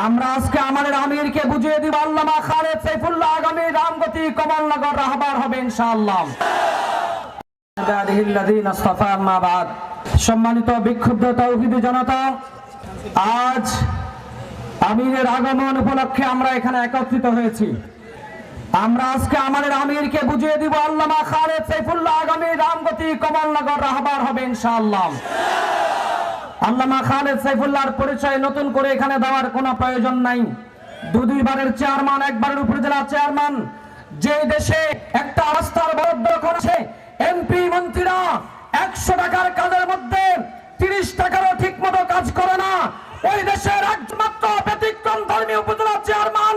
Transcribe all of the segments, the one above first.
আমরা আজকে আমাদের আমিরকে বুঝিয়ে দিব আল্লামা খালেদ সাইফুল্লাহ আগামী রামগতি কমলনগর রাহবার হবে ইনশাআল্লাহ। সম্মানিত বিক্ষুব্ধ তাওহীদি জনতা, আজ আমিরের আগমন উপলক্ষে আমরা এখানে একত্রিত হয়েছি। আমরা আজকে আমাদের আমিরকে বুঝিয়ে দিব আল্লামা খালেদ সাইফুল্লাহ আগামী রামগতি কমলনগর রাহবার হবে ইনশাআল্লাহ। আল্লামা খালেদ সাইফুল্লাহর পরিচয় নতুন করে এখানে দেওয়ার কোনো প্রয়োজন নাই। দুইবারের চেয়ারম্যান, একবারের উপজেলা চেয়ারম্যান। যে দেশে একটা রাস্তার বরাদ্দ করেছে, এমপি মন্ত্রীরা 100 টাকার কাজের মধ্যে 30 টাকারও ঠিক মতো কাজ করে না, ওই দেশের একমাত্র ব্যতিক্রম ধর্মী উপজেলা চেয়ারম্যান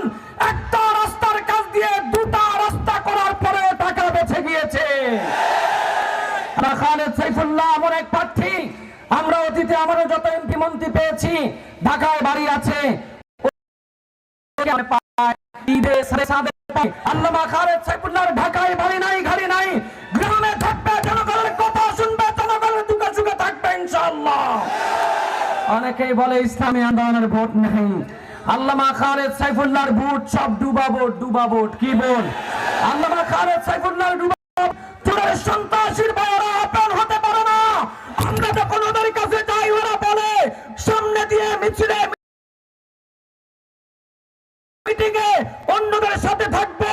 একটা রাস্তার কাজ দিয়ে 2টা রাস্তা করার পরে টাকা বেঁচে গিয়েছে। খালেদ সাইফুল্লাহ এমন এক প্রার্থী, আমরা অতীতে আমারও যত এমপি মন্ত্রী পেয়েছি, ঢাকায় বাড়ি আছে, আল্লামা খালেদ সাইফুল্লাহর ঢাকায় বাড়ি নাই, গাড়ি নাই, গ্রামে থাকবে, জনগণের কথা শুনবে, জনগণের দুঃখে সুখে থাকবে ইনশাআল্লাহ। অনেকেই বলে ইসলামী আন্দোলনের ভোট নেই। আল্লামা খালেদ সাইফুল্লাহর ভোট সব ডুবা ভোট, ডুবা ভোট। কি বল? আল্লামা খালেদ সাইফুল্লাহর ডুবা চোরের সন্ত্রাসীর বড়রা আপন হতে পারে না। আমরা যখন ওদের কাছে যাই, ওরা বলে সামনে দিয়ে মিছিলে মিটিংয়ে অন্যদের সাথে থাকবো,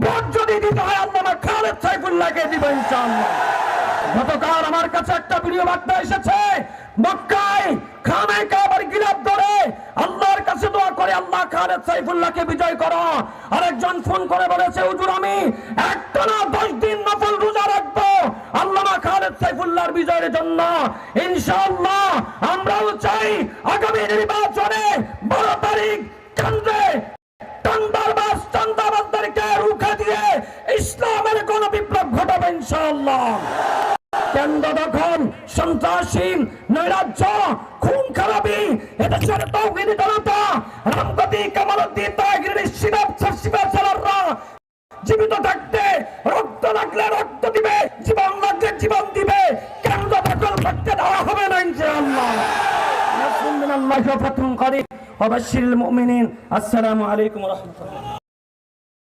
ভোট যদি দিতে হয় আল্লামা খালেদ সাইফুল্লাহকে দিব ইনশাআল্লাহ। গতকাল আমার কাছে একটা ভিডিও বার্তা এসেছে, মক্কায় খানায় কাবার গিলাফ ধরে আল্লাহর কাছে দোয়া করে আল্লাহ খালেদ সাইফুল্লাহকে বিজয় করো। আরেকজন ফোন করে বলেছে, হুজুর আমি একটানা 10 দিন নফল রোজা রাখবো আল্লামা খালেদ সাইফুল্লাহর বিজয়ের জন্য ইনশাআল্লাহ। আমরাও চাই আগামী নির্বাচনে 12 তারিখ কেন্দ্রে চাঁদাবাজদেরকে রুখে দিয়ে ইসলামের কোন বিপ্লব ঘটাবে ইনশাআল্লাহ। কেন্দ্র দখল, সন্ত্রাসী, নৈরাজ্য, খুন খারাপি, এদেশের তাওহীদি জনতা, রামগতি কামালউদ্দিন তাহিরের শিবাচাররা জীবিত থাকতে রক্ত লাগলে রক্ত দিবে, জীবন লাগলে জীবন দিবে, কেন্দ্র দখল করতে দেওয়া হবে না ইনশাআল্লাহ। নাসরুম মিনাল্লাহি ওয়া ফাতহুন করিব ওয়া বাশশিরিল মুমিনিন। আসসালামু আলাইকুম ওয়া রাহমাতুল্লাহ।